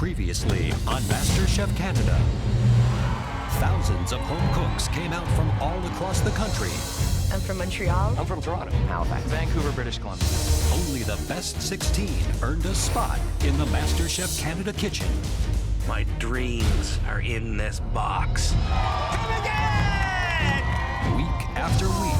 Previously on MasterChef Canada. Thousands of home cooks came out from all across the country. I'm from Montreal. I'm from Toronto. Halifax. Vancouver, British Columbia. Only the best 16 earned a spot in the MasterChef Canada kitchen. My dreams are in this box. Come again! Week after week,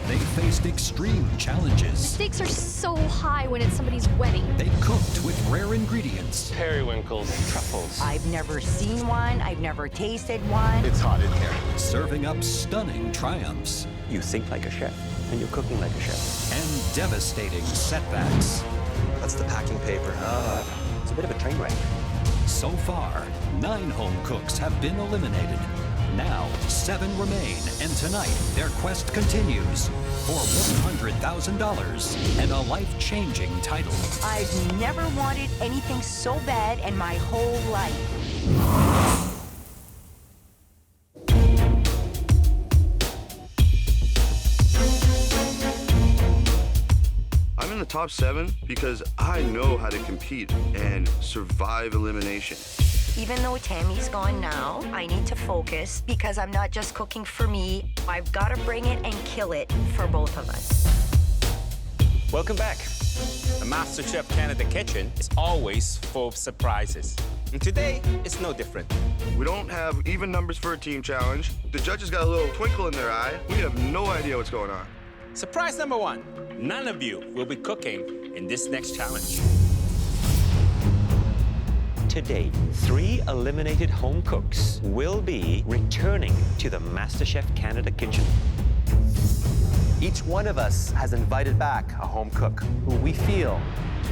they faced extreme challenges. The stakes are so high when it's somebody's wedding. They cooked with rare ingredients. Periwinkles, truffles. I've never seen one. I've never tasted one. It's hot in here. Serving up stunning triumphs. You think like a chef, and you're cooking like a chef. And devastating setbacks. That's the packing paper. It's a bit of a train wreck. So far, 9 home cooks have been eliminated. Now, 7 remain, and tonight, their quest continues for $100,000 and a life-changing title. I've never wanted anything so bad in my whole life. I'm in the top 7 because I know how to compete and survive elimination. Even though Tammy's gone now, I need to focus because I'm not just cooking for me. I've got to bring it and kill it for both of us. Welcome back. The MasterChef Canada kitchen is always full of surprises. And today, it's no different. We don't have even numbers for a team challenge. The judges got a little twinkle in their eye. We have no idea what's going on. Surprise number 1, none of you will be cooking in this next challenge. Today, 3 eliminated home cooks will be returning to the MasterChef Canada kitchen. Each one of us has invited back a home cook who we feel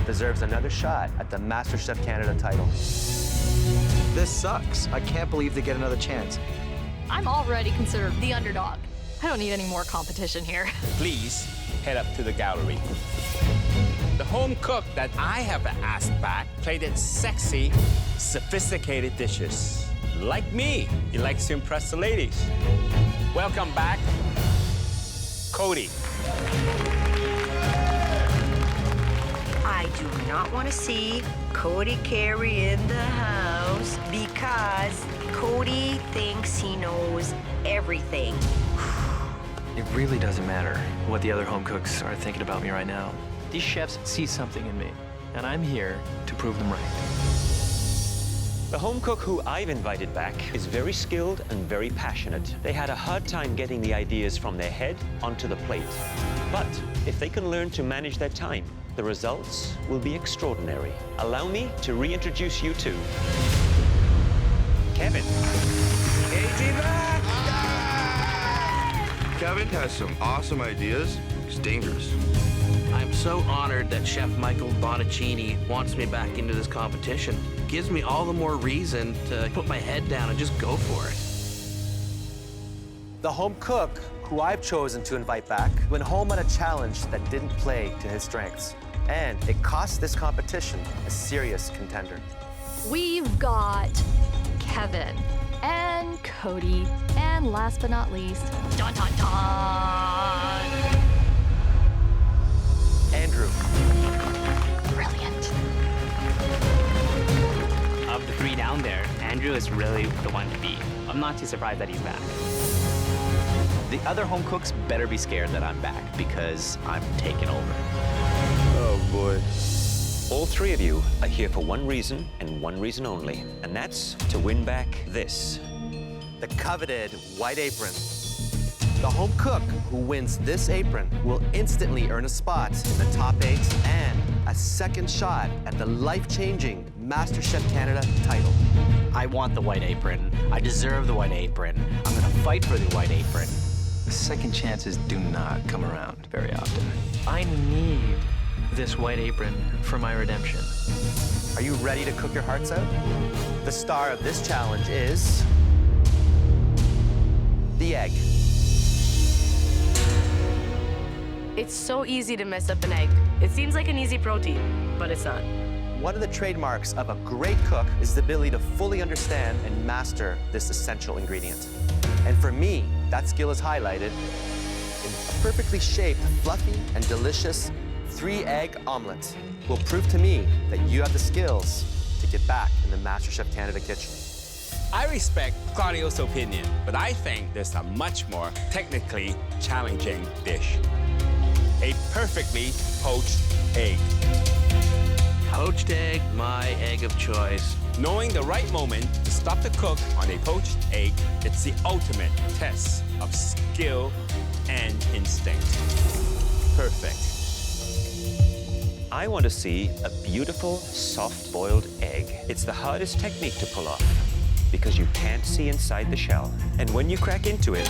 deserves another shot at the MasterChef Canada title. This sucks. I can't believe they get another chance. I'm already considered the underdog. I don't need any more competition here. Please head up to the gallery. The home cook that I have asked back plated sexy, sophisticated dishes. Like me, he likes to impress the ladies. Welcome back, Cody. I do not want to see Cody Carey in the house because Cody thinks he knows everything. It really doesn't matter what the other home cooks are thinking about me right now. These chefs see something in me, and I'm here to prove them right. The home cook who I've invited back is very skilled and very passionate. They had a hard time getting the ideas from their head onto the plate. But if they can learn to manage their time, the results will be extraordinary. Allow me to reintroduce you to Kevin. Kevin has some awesome ideas. He's dangerous. I'm so honored that Chef Michael Bonacini wants me back into this competition. It gives me all the more reason to put my head down and just go for it. The home cook who I've chosen to invite back went home on a challenge that didn't play to his strengths. And it cost this competition a serious contender. We've got Kevin and Cody, and last but not least, dun dun dun! Andrew. Brilliant. Of the 3 down there, Andrew is really the one to beat. I'm not too surprised that he's back. The other home cooks better be scared that I'm back because I'm taking over. Oh, boy. All 3 of you are here for one reason and one reason only, and that's to win back this. The coveted white apron. The home cook who wins this apron will instantly earn a spot in the top 8 and a second shot at the life-changing MasterChef Canada title. I want the white apron. I deserve the white apron. I'm gonna fight for the white apron. Second chances do not come around very often. I need this white apron for my redemption. Are you ready to cook your hearts out? The star of this challenge is the egg. It's so easy to mess up an egg. It seems like an easy protein, but it's not. One of the trademarks of a great cook is the ability to fully understand and master this essential ingredient. And for me, that skill is highlighted in a perfectly shaped, fluffy, and delicious 3-egg omelette. Will prove to me that you have the skills to get back in the MasterChef Canada kitchen. I respect Claudio's opinion, but I think there's a much more technically challenging dish. A perfectly poached egg. Poached egg, my egg of choice. Knowing the right moment to stop the cook on a poached egg, it's the ultimate test of skill and instinct. Perfect. I want to see a beautiful, soft-boiled egg. It's the hardest technique to pull off because you can't see inside the shell. And when you crack into it,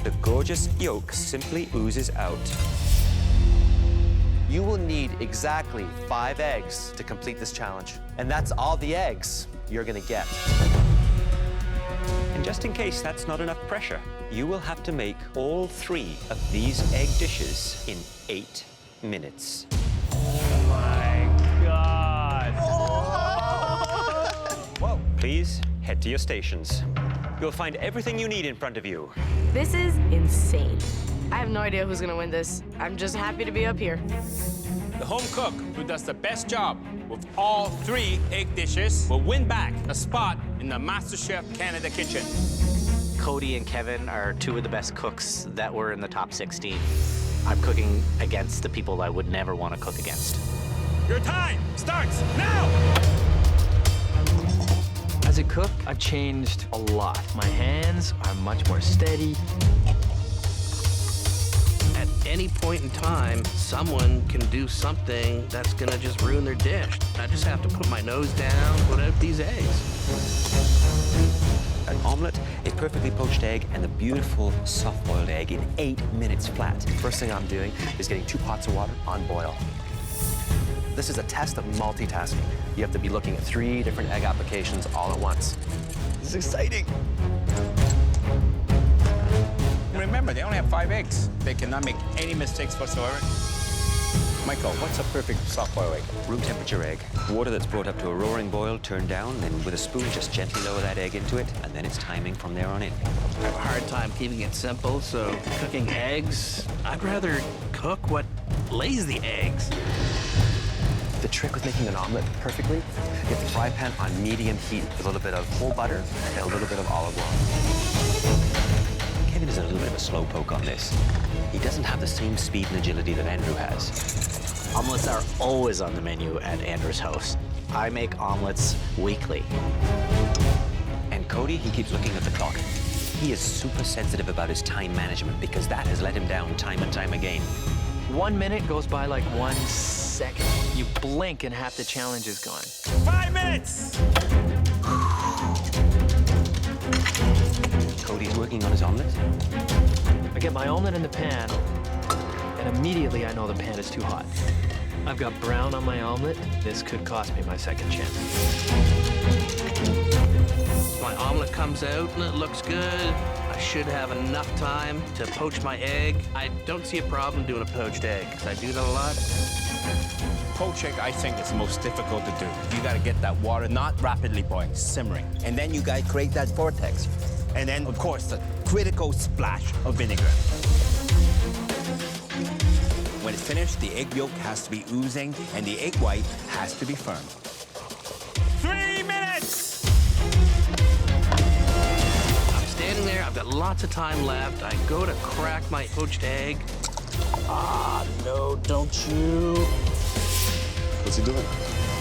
the gorgeous yolk simply oozes out. You will need exactly 5 eggs to complete this challenge. And that's all the eggs you're gonna get. And just in case that's not enough pressure, you will have to make all 3 of these egg dishes in 8 minutes. Oh my God. Whoa. Please head to your stations. You'll find everything you need in front of you. This is insane. I have no idea who's gonna win this. I'm just happy to be up here. The home cook who does the best job with all 3 egg dishes will win back a spot in the MasterChef Canada kitchen. Cody and Kevin are 2 of the best cooks that were in the top 16. I'm cooking against the people I would never want to cook against. Your time starts now! As a cook, I've changed a lot. My hands are much more steady. At any point in time, someone can do something that's gonna just ruin their dish. I just have to put my nose down, put out these eggs. An omelette, a perfectly poached egg, and the beautiful soft-boiled egg in 8 minutes flat. First thing I'm doing is getting 2 pots of water on boil. This is a test of multitasking. You have to be looking at 3 different egg applications all at once. This is exciting. Remember, they only have 5 eggs. They cannot make any mistakes whatsoever. Michael, what's a perfect soft-boiled egg? Room temperature egg. Water that's brought up to a roaring boil, turned down, then with a spoon just gently lower that egg into it, and then it's timing from there on in. I have a hard time keeping it simple, so cooking eggs, I'd rather cook what lays the eggs. The trick with making an omelet perfectly, you have the fry pan on medium heat with a little bit of whole butter and a little bit of olive oil. Kevin is a little bit of a slowpoke on this. He doesn't have the same speed and agility that Andrew has. Omelets are always on the menu at Andrew's house. I make omelets weekly. And Cody, he keeps looking at the clock. He is super sensitive about his time management because that has let him down time and time again. 1 minute goes by like 1 second. You blink and half the challenge is gone. 5 minutes! Cody's working on his omelet. I get my omelet in the pan, and immediately I know the pan is too hot. I've got brown on my omelet. This could cost me my second chance. My omelet comes out and it looks good. I should have enough time to poach my egg. I don't see a problem doing a poached egg, because I do that a lot. Poached egg, I think, is the most difficult to do. You gotta get that water not rapidly boiling, simmering. And then you gotta create that vortex. And then, of course, the critical splash of vinegar. When it's finished, the egg yolk has to be oozing, and the egg white has to be firm. 3 minutes! I'm standing there, I've got lots of time left. I go to crack my poached egg. Ah, no, don't you. What's he doing?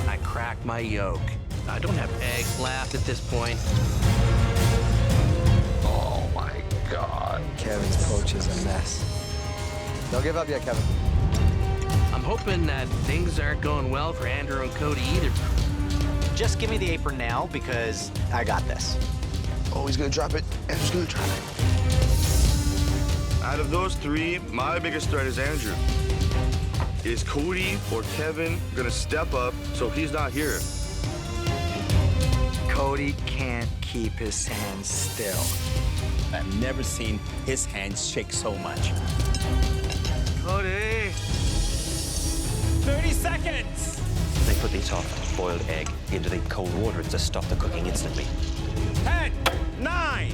I crack my yolk. I don't have eggs left at this point. Oh my God. Kevin's poach is a mess. Don't give up yet, Kevin. I'm hoping that things aren't going well for Andrew and Cody either. Just give me the apron now because I got this. Oh, he's gonna drop it. Andrew's gonna drop it. Out of those 3, my biggest threat is Andrew. Is Cody or Kevin gonna step up so he's not here? Cody can't keep his hands still. I've never seen his hands shake so much. Cody! 30 seconds! They put the soft-boiled egg into the cold water to stop the cooking instantly. 10, 9,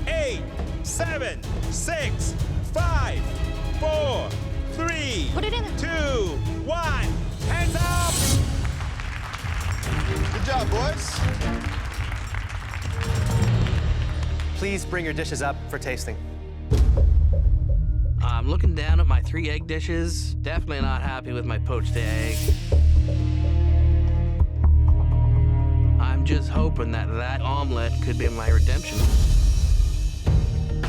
8, 7, 6, 5, 4, 3, Put it in. 2, 1. Hands up! Good job, boys. Please bring your dishes up for tasting. I'm looking down at my 3 egg dishes. Definitely not happy with my poached egg. I'm just hoping that that omelette could be my redemption.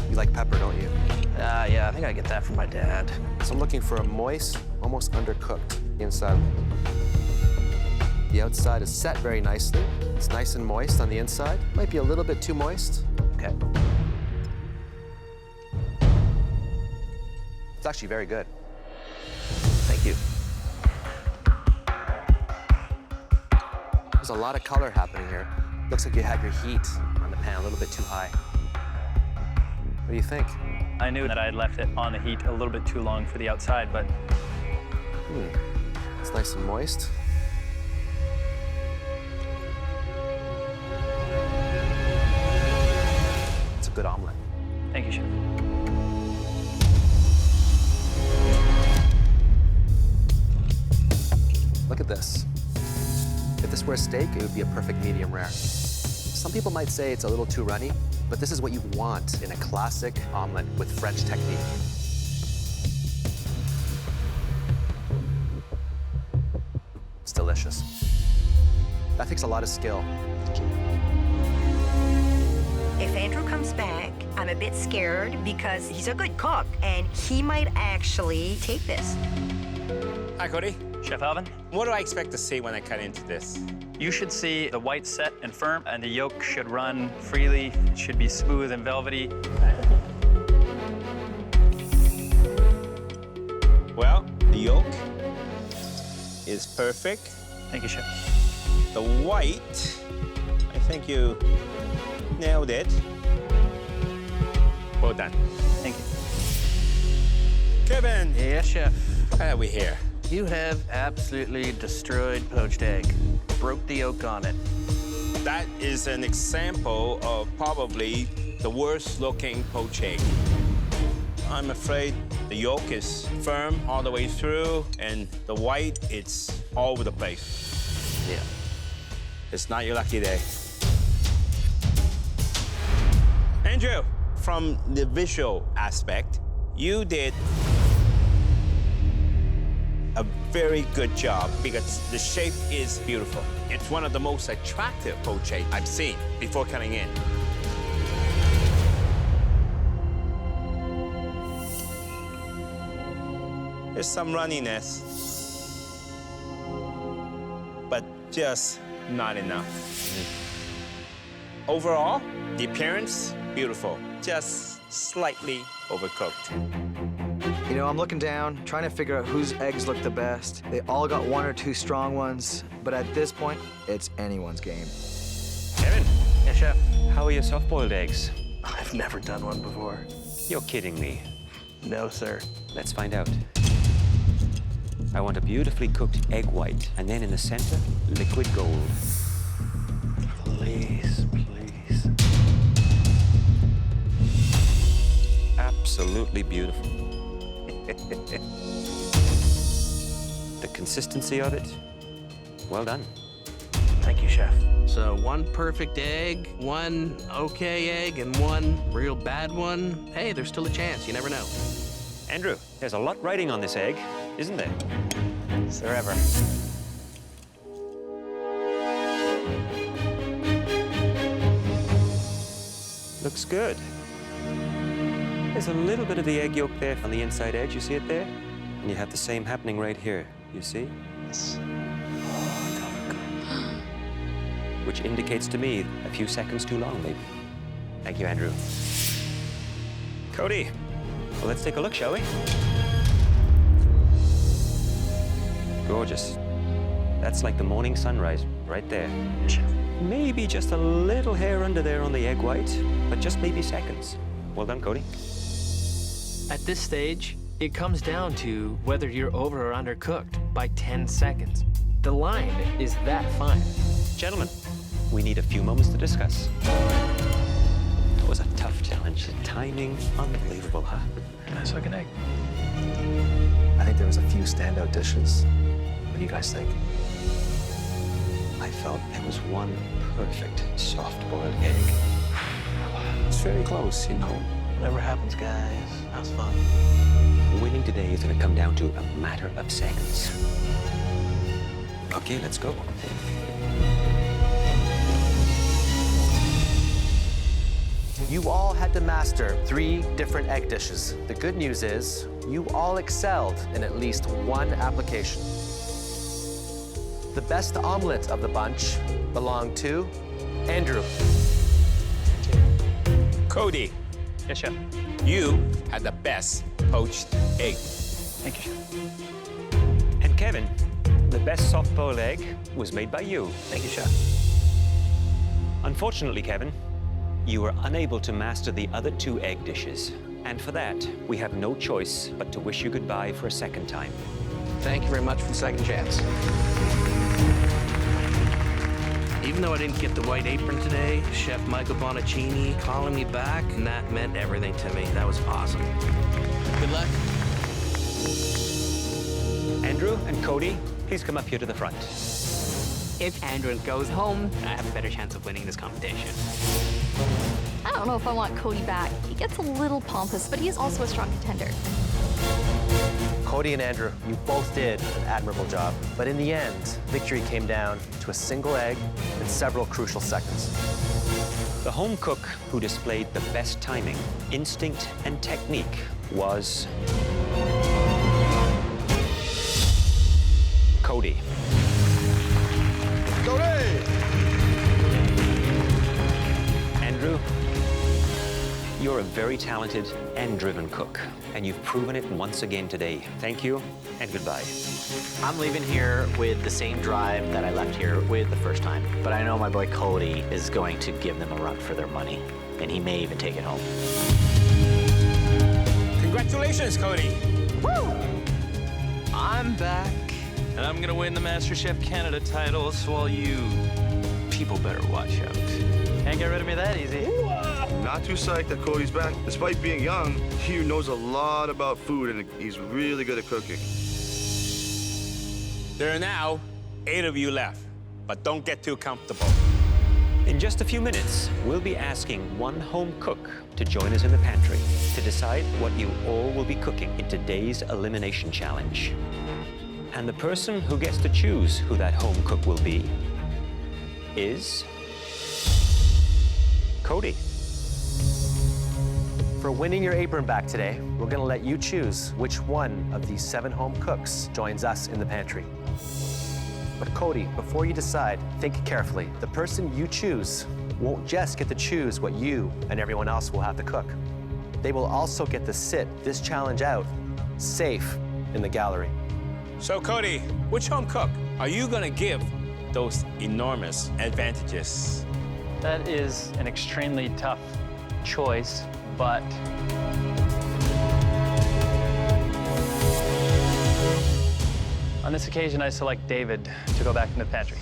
You like pepper, don't you? Yeah, I think I get that from my dad. So I'm looking for a moist, almost undercooked inside. The outside is set very nicely. It's nice and moist on the inside. Might be a little bit too moist. Okay. It's actually very good. Thank you. There's a lot of color happening here. Looks like you had your heat on the pan a little bit too high. What do you think? I knew that I had left it on the heat a little bit too long for the outside, but... It's nice and moist. It's a good omelet. Thank you, Chef. Look at this. If this were a steak, it would be a perfect medium rare. Some people might say it's a little too runny, but this is what you want in a classic omelet with French technique. It's delicious. That takes a lot of skill. If Andrew comes back, I'm a bit scared because he's a good cook and he might actually take this. Hi, Cody. Chef Alvin, What do I expect to see when I cut into this? you should see the white set and firm, and the yolk should run freely. It should be smooth and velvety. Well, the yolk is perfect. Thank you, Chef. The white, I think you nailed it. Well done. Thank you. Kevin, Yes, Chef. what have we here? You have absolutely destroyed poached egg. Broke the yolk on it. That is an example of probably the worst looking poached egg. I'm afraid the yolk is firm all the way through, and the white, it's all over the place. Yeah. It's not your lucky day. Andrew, from the visual aspect, you did a very good job because the shape is beautiful. It's one of the most attractive poached egg I've seen before cutting in. There's some runniness, but just not enough. Overall, the appearance, beautiful, just slightly overcooked. You know, I'm looking down, trying to figure out whose eggs look the best. They all got 1 or 2 strong ones, but at this point, it's anyone's game. Kevin, Yes, Chef. how are your soft-boiled eggs? I've never done one before. You're kidding me. No, sir. Let's find out. I want a beautifully cooked egg white, and then in the center, liquid gold. Please, please. Absolutely beautiful. The consistency of it, well done. Thank you, Chef. So 1 perfect egg, 1 okay egg, and 1 real bad one. Hey, there's still a chance. You never know. Andrew, there's a lot riding on this egg, isn't there? Is there ever? Looks good. There's a little bit of the egg yolk there on the inside edge. You see it there? And you have the same happening right here. You see? Yes. Which indicates to me a few seconds too long, maybe. Thank you, Andrew. Cody, well, let's take a look, shall we? Gorgeous. That's like the morning sunrise right there. Maybe just a little hair under there on the egg white, but just maybe seconds. Well done, Cody. At this stage, it comes down to whether you're over or undercooked by 10 seconds. The line is that fine. Gentlemen, we need a few moments to discuss. That was a tough challenge. The timing, unbelievable, huh? Nice looking egg. I think there was a few standout dishes. What do you guys think? I felt there was one perfect soft-boiled egg. It's very close, you know. Whatever happens, guys. That was fun. Winning today is going to come down to a matter of seconds. Okay, let's go. You all had to master 3 different egg dishes. The good news is, you all excelled in at least one application. The best omelet of the bunch belonged to Andrew. Cody. Yes, chef. You had the best poached egg. Thank you, chef. And Kevin, the best soft-boiled egg was made by you. Thank you, chef. Unfortunately, Kevin, you were unable to master the other 2 egg dishes. And for that, we have no choice but to wish you goodbye for a second time. Thank you very much for the second chance. Even though I didn't get the white apron today, Chef Michael Bonacini calling me back, and that meant everything to me. That was awesome. Good luck. Andrew and Cody, please come up here to the front. If Andrew goes home, I have a better chance of winning this competition. I don't know if I want Cody back. He gets a little pompous, but he is also a strong contender. Cody and Andrew, you both did an admirable job. But in the end, victory came down to a single egg in several crucial seconds. The home cook who displayed the best timing, instinct, and technique was Cody. Andrew, you're a very talented and driven cook, and you've proven it once again today. Thank you, and goodbye. I'm leaving here with the same drive that I left here with the first time. But I know my boy Cody is going to give them a run for their money, and he may even take it home. Congratulations, Cody. Woo! I'm back, and I'm gonna win the MasterChef Canada title, so all you people better watch out. Can't get rid of me that easy. Not too psyched that Cody's back. Despite being young, he knows a lot about food, and he's really good at cooking. There are now 8 of you left, but don't get too comfortable. In just a few minutes, we'll be asking one home cook to join us in the pantry to decide what you all will be cooking in today's elimination challenge. And the person who gets to choose who that home cook will be is Cody. For winning your apron back today, we're gonna let you choose which one of these 7 home cooks joins us in the pantry. But Cody, before you decide, think carefully. The person you choose won't just get to choose what you and everyone else will have to cook. They will also get to sit this challenge out, safe in the gallery. So, Cody, which home cook are you gonna give those enormous advantages? That is an extremely tough choice, but on this occasion, I select David to go back in the pantry.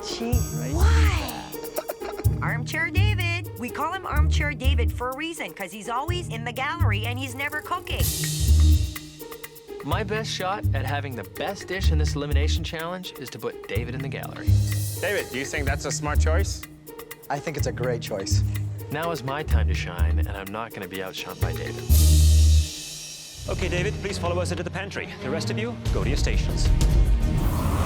Gee, why? Armchair David. We call him Armchair David for a reason, because he's always in the gallery and he's never cooking. My best shot at having the best dish in this elimination challenge is to put David in the gallery. David, do you think that's a smart choice? I think it's a great choice. Now is my time to shine, and I'm not going to be outshone by David. Okay, David, please follow us into the pantry. The rest of you, go to your stations.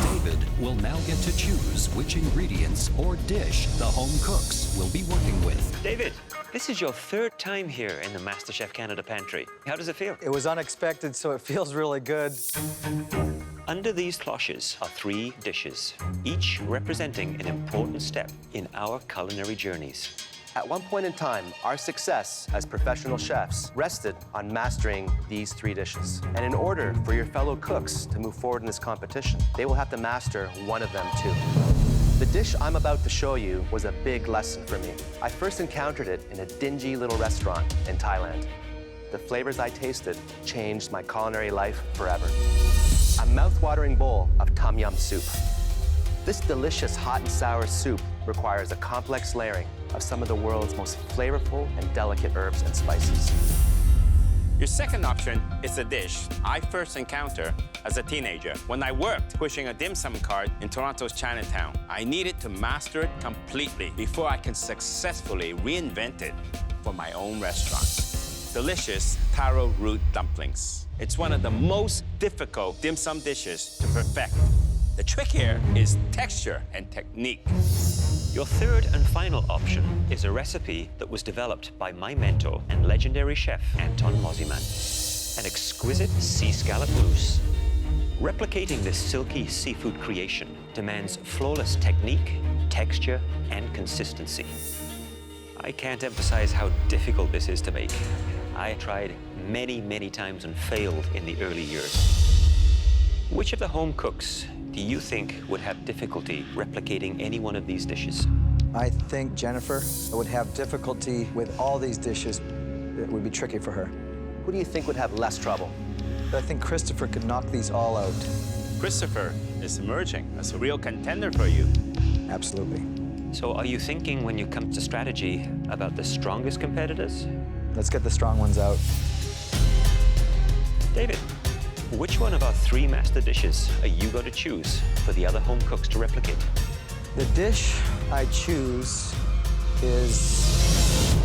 David will now get to choose which ingredients or dish the home cooks will be working with. David, this is your 3rd time here in the MasterChef Canada pantry. How does it feel? It was unexpected, so it feels really good. Under these cloches are 3 dishes, each representing an important step in our culinary journeys. At one point in time, our success as professional chefs rested on mastering these 3 dishes. And in order for your fellow cooks to move forward in this competition, they will have to master one of them too. The dish I'm about to show you was a big lesson for me. I first encountered it in a dingy little restaurant in Thailand. The flavors I tasted changed my culinary life forever. A mouth-watering bowl of Tum Yum Soup. This delicious hot and sour soup requires a complex layering of some of the world's most flavorful and delicate herbs and spices. Your second option is a dish I first encountered as a teenager when I worked pushing a dim sum cart in Toronto's Chinatown. I needed to master it completely before I can successfully reinvent it for my own restaurant. Delicious Taro Root Dumplings. It's one of the most difficult dim sum dishes to perfect. The trick here is texture and technique. Your third and final option is a recipe that was developed by my mentor and legendary chef, Anton Moziman. An exquisite sea scallop mousse. Replicating this silky seafood creation demands flawless technique, texture, and consistency. I can't emphasize how difficult this is to make. I tried many, many times and failed in the early years. Which of the home cooks do you think would have difficulty replicating any one of these dishes? I think Jennifer would have difficulty with all these dishes. It would be tricky for her. Who do you think would have less trouble? I think Christopher could knock these all out. Christopher is emerging as a real contender for you. Absolutely. So are you thinking, when you come to strategy, about the strongest competitors? Let's get the strong ones out. David, which one of our 3 master dishes are you going to choose for the other home cooks to replicate? The dish I choose is...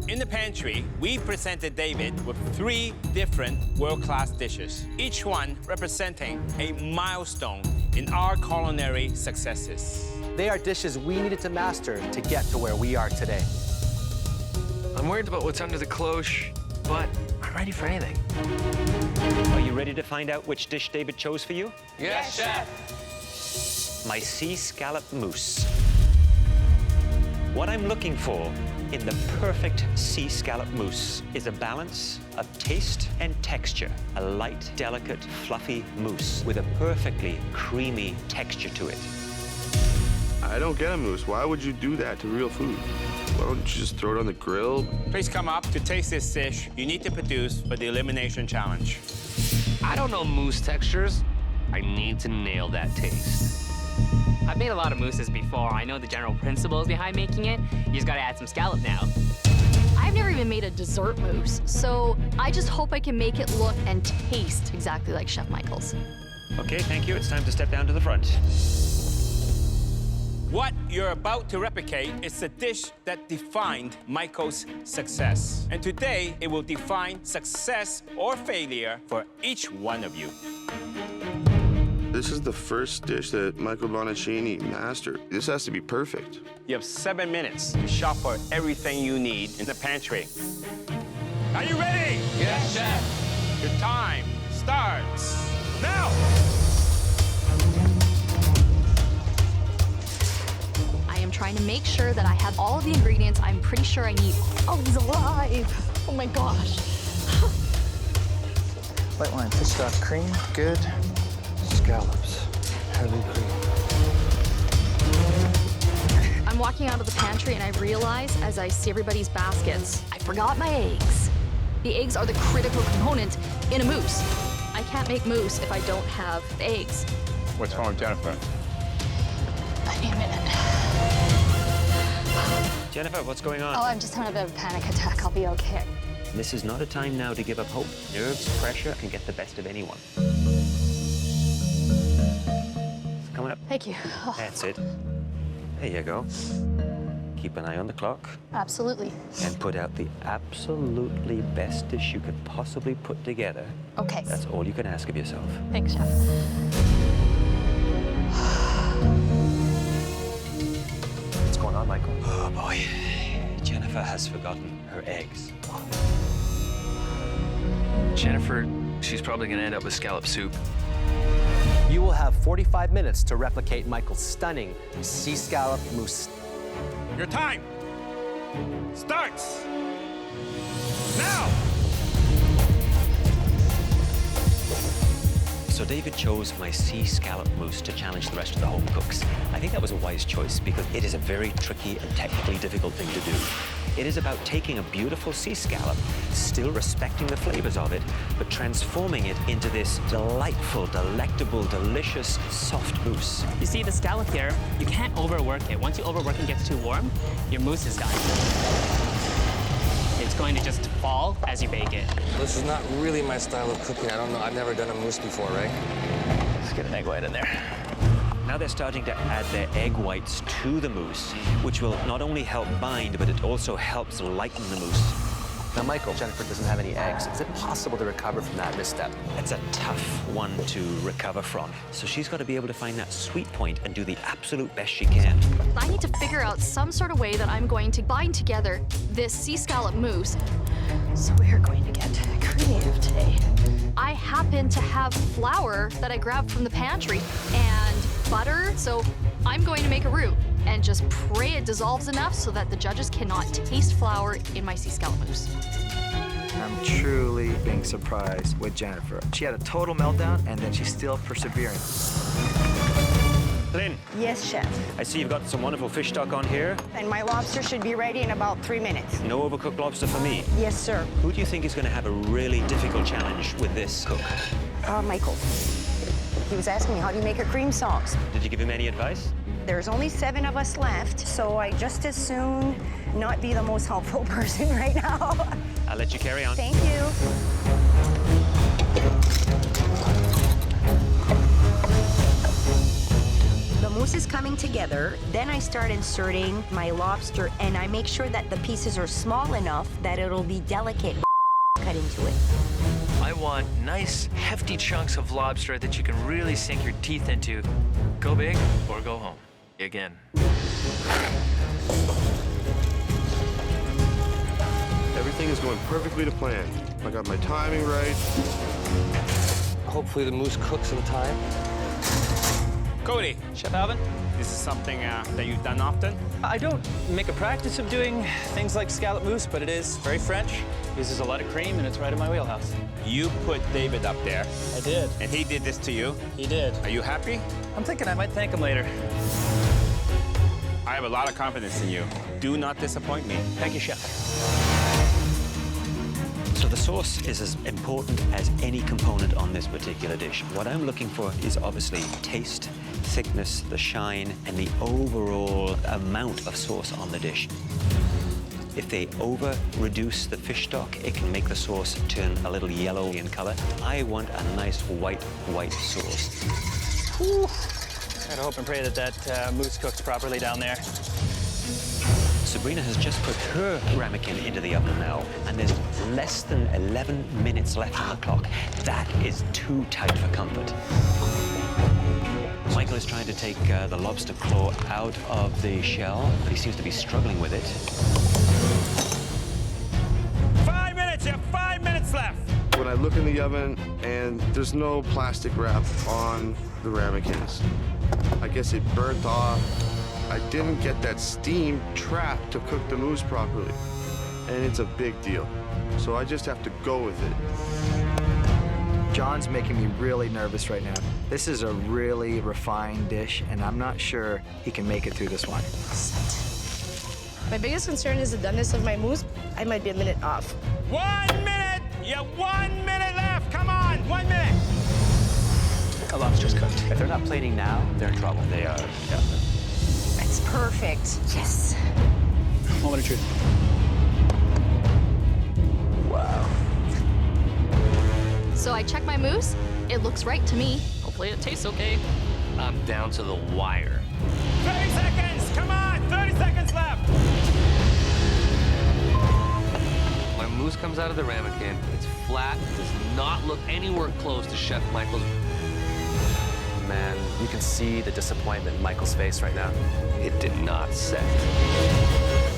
In the pantry, we presented David with 3 different world-class dishes, each one representing a milestone in our culinary successes. They are dishes we needed to master to get to where we are today. I'm worried about what's under the cloche, but I'm ready for anything. Are you ready to find out which dish David chose for you? Yes, Chef! My Sea Scallop Mousse. What I'm looking for in the perfect Sea Scallop Mousse is a balance of taste and texture. A light, delicate, fluffy mousse with a perfectly creamy texture to it. I don't get a mousse. Why would you do that to real food? Why don't you just throw it on the grill? Please come up to taste this dish you need to produce for the elimination challenge. I don't know mousse textures. I need to nail that taste. I've made a lot of mousses before. I know the general principles behind making it. You just gotta add some scallop now. I've never even made a dessert mousse, so I just hope I can make it look and taste exactly like Chef Michael's. Okay, thank you. It's time to step down to the front. What you're about to replicate is the dish that defined Michael's success. And today, it will define success or failure for each one of you. This is the first dish that Michael Bonacini mastered. This has to be perfect. You have 7 minutes to shop for everything you need in the pantry. Are you ready? Yes, Chef! Your time starts now! I am trying to make sure that I have all of the ingredients I'm pretty sure I need. Oh, he's alive! Oh my gosh. White wine, fish stock, cream, good. Scallops, heavy cream. I'm walking out of the pantry and I realize, as I see everybody's baskets, I forgot my eggs. The eggs are the critical component in a mousse. I can't make mousse if I don't have the eggs. What's wrong with Jennifer? I need a minute. Jennifer, what's going on? Oh, I'm just having a bit of a panic attack. I'll be okay. This is not a time now to give up hope. Nerves, pressure can get the best of anyone. Coming up. Thank you. Oh. That's it. There you go. Keep an eye on the clock. Absolutely. And put out the absolutely best dish you could possibly put together. Okay. That's all you can ask of yourself. Thanks, Chef. What's going on, Michael? Oh, boy. Jennifer has forgotten her eggs. Jennifer, she's probably gonna end up with scallop soup. You will have 45 minutes to replicate Michael's stunning Sea Scallop Mousse. Your time starts now! So David chose my Sea Scallop Mousse to challenge the rest of the home cooks. I think that was a wise choice because it is a very tricky and technically difficult thing to do. It is about taking a beautiful sea scallop, still respecting the flavors of it, but transforming it into this delightful, delectable, delicious, soft mousse. You see, the scallop here, you can't overwork it. Once you overwork it and gets too warm, your mousse is done. It it's going to just fall as you bake it. This is not really my style of cooking. I don't know. I've never done a mousse before, right? Let's get an egg white in there. Now they're starting to add their egg whites to the mousse, which will not only help bind, but it also helps lighten the mousse. Now, Michael, Jennifer doesn't have any eggs. Is it possible to recover from that misstep? It's a tough one to recover from. So she's got to be able to find that sweet point and do the absolute best she can. I need to figure out some sort of way that I'm going to bind together this sea scallop mousse. So we're going to get creative today. I happen to have flour that I grabbed from the pantry and butter, so I'm going to make a roux and just pray it dissolves enough so that the judges cannot taste flour in my sea scallop mousse. I'm truly being surprised with Jennifer. She had a total meltdown, and then she's still persevering. Lynn. Yes, chef. I see you've got some wonderful fish stock on here. And my lobster should be ready in about 3 minutes. No overcooked lobster for me. Yes, sir. Who do you think is going to have a really difficult challenge with this cook? Michael. He was asking me, how do you make a cream sauce? Did you give him any advice? There's only 7 of us left, so I just as soon not be the most helpful person right now. I'll let you carry on. Thank you. The mousse is coming together. Then I start inserting my lobster, and I make sure that the pieces are small enough that it'll be delicate cut into it. I want nice, hefty chunks of lobster that you can really sink your teeth into. Go big or go home. Again. Everything is going perfectly to plan. I got my timing right. Hopefully the mousse cooks in time. Cody, Chef Alvin, this is something that you've done often? I don't make a practice of doing things like scallop mousse, but it is very French. Uses a lot of cream, and it's right in my wheelhouse. You put David up there. I did. And he did this to you? He did. Are you happy? I'm thinking I might thank him later. I have a lot of confidence in you. Do not disappoint me. Thank you, Chef. So the sauce is as important as any component on this particular dish. What I'm looking for is obviously taste, thickness, the shine, and the overall amount of sauce on the dish. If they over-reduce the fish stock, it can make the sauce turn a little yellow in color. I want a nice white sauce. Whew. I hope and pray that that mousse cooks properly down there. Sabrina has just put her ramekin into the oven now, and there's less than 11 minutes left on the clock. That is too tight for comfort. Michael is trying to take the lobster claw out of the shell, but he seems to be struggling with it. 5 minutes, you have 5 minutes left. When I look in the oven and there's no plastic wrap on the ramekins, I guess it burnt off. I didn't get that steam trap to cook the mousse properly, and it's a big deal. So I just have to go with it. John's making me really nervous right now. This is a really refined dish, and I'm not sure he can make it through this one. My biggest concern is the doneness of my mousse. I might be a minute off. 1 minute! You have 1 minute left! Come on, 1 minute! The lobster's cooked. If they're not plating now, they're in trouble. They are, yeah. It's perfect. Yes. Moment of truth. Wow. So I check my mousse. It looks right to me. Hopefully it tastes okay. I'm down to the wire. 30 seconds! Come on! 30 seconds left! My mousse comes out of the ramekin. It's flat. Does not look anywhere close to Chef Michael's. Man, you can see the disappointment in Michael's face right now. It did not set.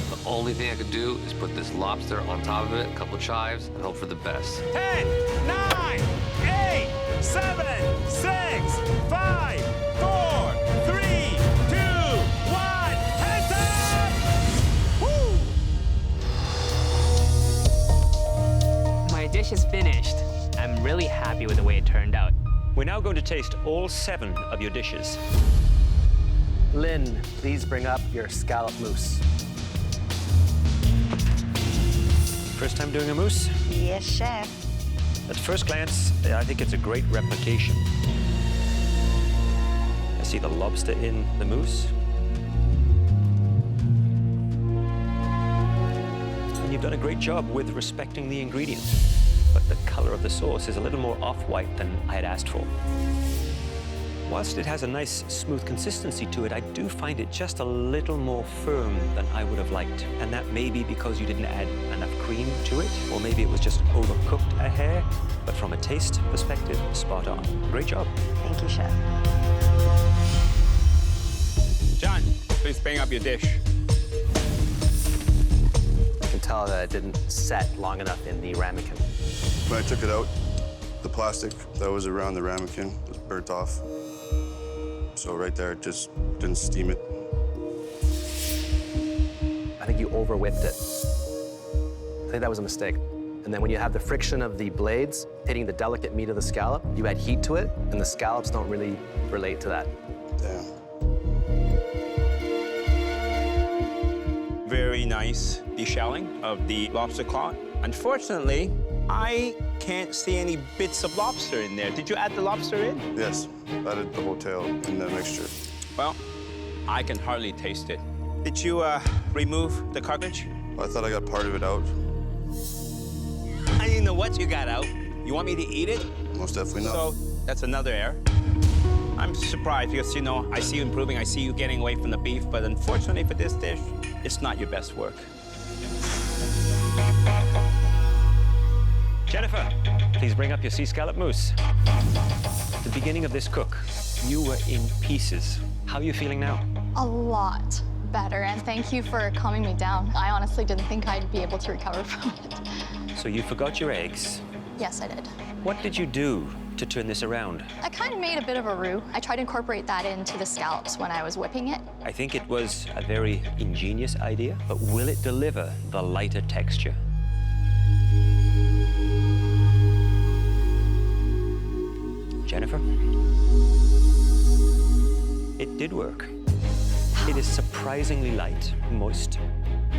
The only thing I could do is put this lobster on top of it, a couple chives, and hope for the best. 10, 9, 8, 7, 6, 5, 4, 3, 2, 1. Hands up! Woo! My dish is finished. I'm really happy with the way it turned out. We're now going to taste all 7 of your dishes. Lynn, please bring up your scallop mousse. First time doing a mousse? Yes, chef. At first glance, I think it's a great replication. I see the lobster in the mousse. And you've You've done a great job with respecting the ingredients, but the color of the sauce is a little more off-white than I had asked for. Whilst it has a nice, smooth consistency to it, I do find it just a little more firm than I would have liked. And that may be because you didn't add enough cream to it, or maybe it was just overcooked a hair. But from a taste perspective, spot on. Great job. Thank you, Chef. John, please bring up your dish. You can tell that it didn't set long enough in the ramekin. When I took it out, the plastic that was around the ramekin was burnt off. So right there, it just didn't steam it. I think you over-whipped it. I think that was a mistake. And then when you have the friction of the blades hitting the delicate meat of the scallop, you add heat to it, and the scallops don't really relate to that. Damn. Very nice deshelling of the lobster claw. Unfortunately, I can't see any bits of lobster in there. Did you add the lobster in? Yes, added the whole tail in the mixture. Well, I can hardly taste it. Did you remove the cartilage? I thought I got part of it out. I didn't know what you got out. You want me to eat it? Most definitely not. So that's another error. I'm surprised because, you know, I see you improving, I see you getting away from the beef, but unfortunately for this dish, it's not your best work. Jennifer, please bring up your Sea Scallop Mousse. At the beginning of this cook, you were in pieces. How are you feeling now? A lot better, and thank you for calming me down. I honestly didn't think I'd be able to recover from it. So you forgot your eggs. Yes, I did. What did you do to turn this around? I kind of made a bit of a roux. I tried to incorporate that into the scallops when I was whipping it. I think it was a very ingenious idea, but will it deliver the lighter texture? Jennifer? It did work. It is surprisingly light, moist.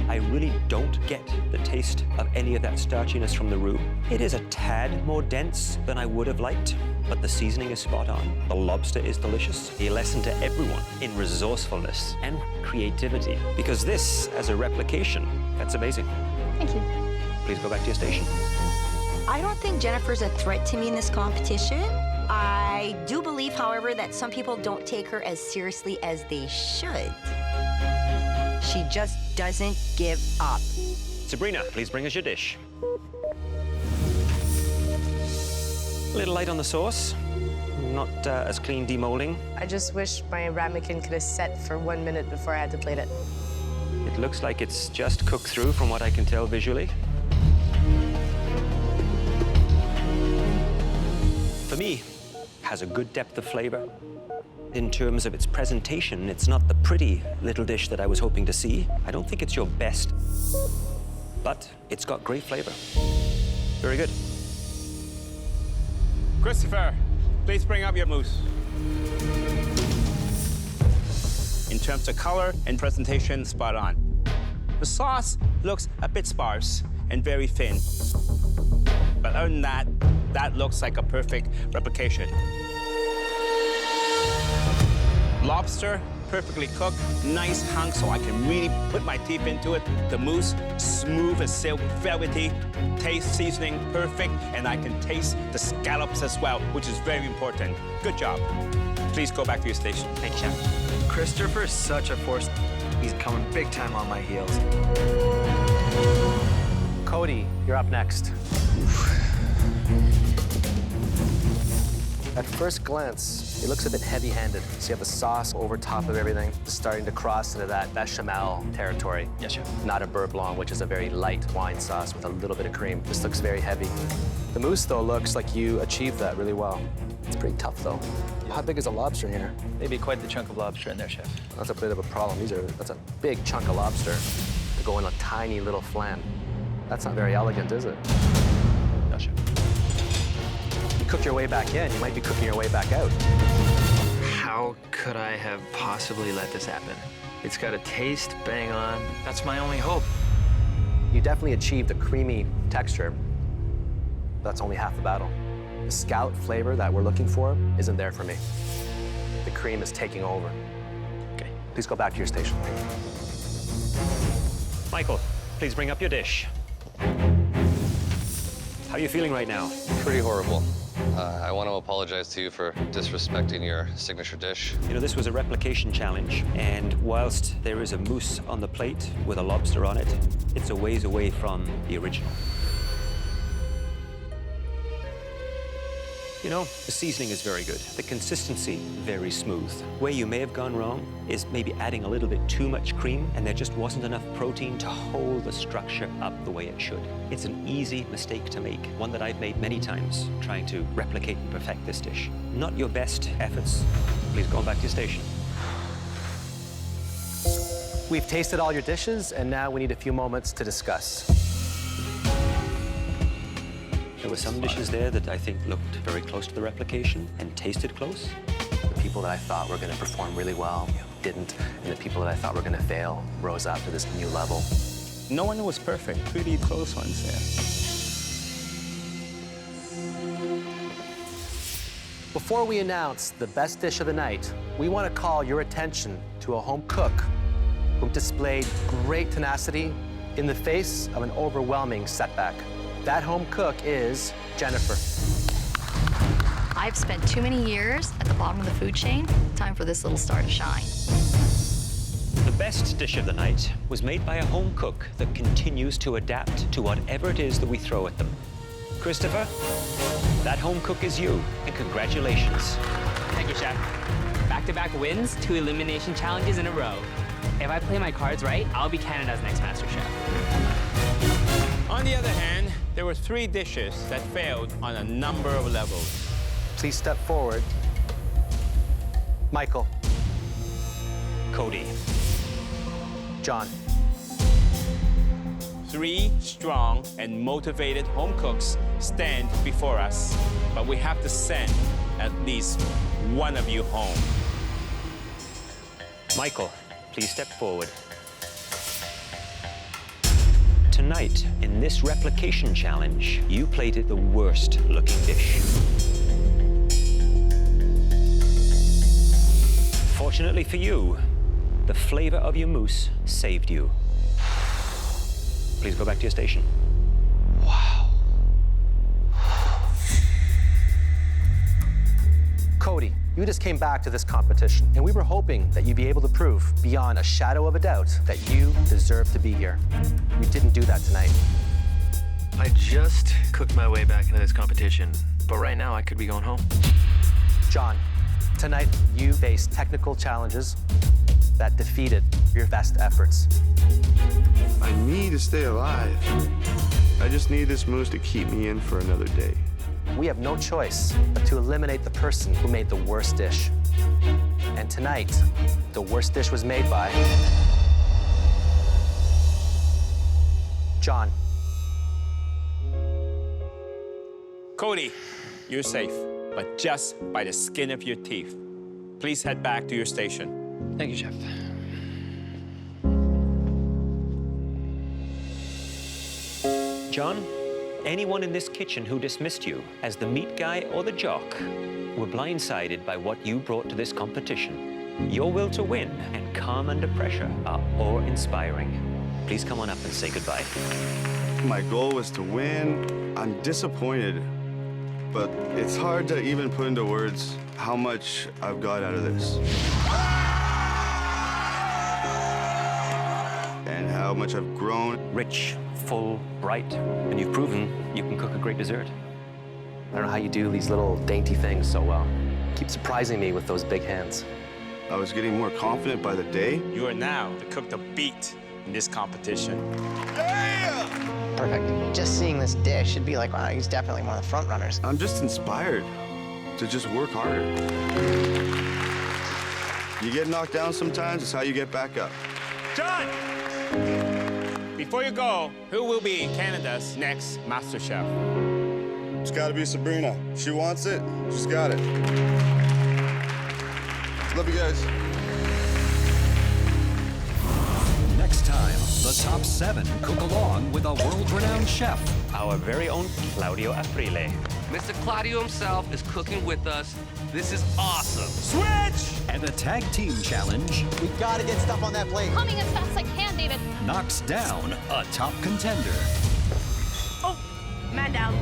I really don't get the taste of any of that starchiness from the roux. It is a tad more dense than I would have liked, but the seasoning is spot on. The lobster is delicious. A lesson to everyone in resourcefulness and creativity. Because this, as a replication, that's amazing. Thank you. Please go back to your station. I don't think Jennifer's a threat to me in this competition. I do believe, however, that some people don't take her as seriously as they should. She just doesn't give up. Sabrina, please bring us your dish. A little light on the sauce. Not as clean demolding. I just wish my ramekin could have set for 1 minute before I had to plate it. It looks like it's just cooked through from what I can tell visually. For me, has a good depth of flavor. In terms of its presentation, it's not the pretty little dish that I was hoping to see. I don't think it's your best, but it's got great flavor. Very good. Christopher, please bring up your mousse. In terms of color and presentation, spot on. The sauce looks a bit sparse and very thin. But other than that, that looks like a perfect replication. Lobster, perfectly cooked, nice hunk so I can really put my teeth into it. The mousse, smooth as silk, velvety, taste, seasoning, perfect, and I can taste the scallops as well, which is very important. Good job. Please go back to your station. Thank you, Chef. Christopher's such a force. He's coming big time on my heels. Cody, you're up next. At first glance, it looks a bit heavy-handed. So you have the sauce over top of everything, starting to cross into that bechamel territory. Yes, Chef. Not a beurre blanc, which is a very light wine sauce with a little bit of cream. This looks very heavy. The mousse, though, looks like you achieved that really well. It's pretty tough, though. How big is a lobster in here? Maybe quite the chunk of lobster in there, Chef. That's a bit of a problem. That's a big chunk of lobster to go in a tiny little flan. That's not very elegant, is it? No, Chef. You cook your way back in, you might be cooking your way back out. How could I have possibly let this happen? It's got a taste, bang on. That's my only hope. You definitely achieved a creamy texture. That's only half the battle. The scallop flavor that we're looking for isn't there for me. The cream is taking over. Okay. Please go back to your station. Michael, please bring up your dish. How are you feeling right now? Pretty horrible. I want to apologize to you for disrespecting your signature dish. You know, this was a replication challenge, and whilst there is a mousse on the plate with a lobster on it, it's a ways away from the original. You know, the seasoning is very good. The consistency, very smooth. Where you may have gone wrong is maybe adding a little bit too much cream, and there just wasn't enough protein to hold the structure up the way it should. It's an easy mistake to make, one that I've made many times, trying to replicate and perfect this dish. Not your best efforts. Please go back to your station. We've tasted all your dishes, and now we need a few moments to discuss. There were some dishes there that I think looked very close to the replication and tasted close. The people that I thought were going to perform really well didn't, and the people that I thought were going to fail rose up to this new level. No one was perfect. Pretty close ones there. Before we announce the best dish of the night, we want to call your attention to a home cook who displayed great tenacity in the face of an overwhelming setback. That home cook is Jennifer. I've spent too many years at the bottom of the food chain. Time for this little star to shine. The best dish of the night was made by a home cook that continues to adapt to whatever it is that we throw at them. Christopher, that home cook is you, and congratulations. Thank you, Chef. Back-to-back wins, 2 elimination challenges in a row. If I play my cards right, I'll be Canada's next MasterChef. On the other hand, there were 3 dishes that failed on a number of levels. Please step forward. Michael. Cody. John. 3 strong and motivated home cooks stand before us, but we have to send at least one of you home. Michael, please step forward. Tonight, in this replication challenge, you plated the worst looking dish. Fortunately for you, the flavor of your mousse saved you. Please go back to your station. Wow. Cody, you just came back to this competition, and we were hoping that you'd be able to prove beyond a shadow of a doubt that you deserve to be here. You didn't do that tonight. I just cooked my way back into this competition, but right now I could be going home. John, tonight you faced technical challenges that defeated your best efforts. I need to stay alive. I just need this mousse to keep me in for another day. We have no choice but to eliminate the person who made the worst dish. And tonight, the worst dish was made by John. Cody, you're safe, but just by the skin of your teeth. Please head back to your station. Thank you, Chef. John, anyone in this kitchen who dismissed you as the meat guy or the jock were blindsided by what you brought to this competition. Your will to win and calm under pressure are awe-inspiring. Please come on up and say goodbye. My goal was to win. I'm disappointed, but it's hard to even put into words how much I've got out of this. And how much I've grown. Rich, full, bright, and you've proven you can cook a great dessert. I don't know how you do these little dainty things so well. Keep surprising me with those big hands. I was getting more confident by the day. You are now the cook to beat in this competition. Perfect. Just seeing this dish, it'd be like, wow, he's definitely one of the front runners. I'm just inspired to just work harder. You get knocked down sometimes, it's how you get back up. John! Before you go, who will be Canada's next MasterChef? It's gotta be Sabrina. She wants it, she's got it. Love you guys. Next time, the top 7 cook along with a world-renowned chef. Our very own Claudio Aprile. Mr. Claudio himself is cooking with us. This is awesome. Switch! And a tag team challenge. We gotta get stuff on that plate. Coming as fast as I can, David. Knocks down a top contender. Oh, Man down.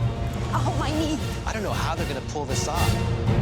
Oh, my knee. I don't know how they're gonna pull this off.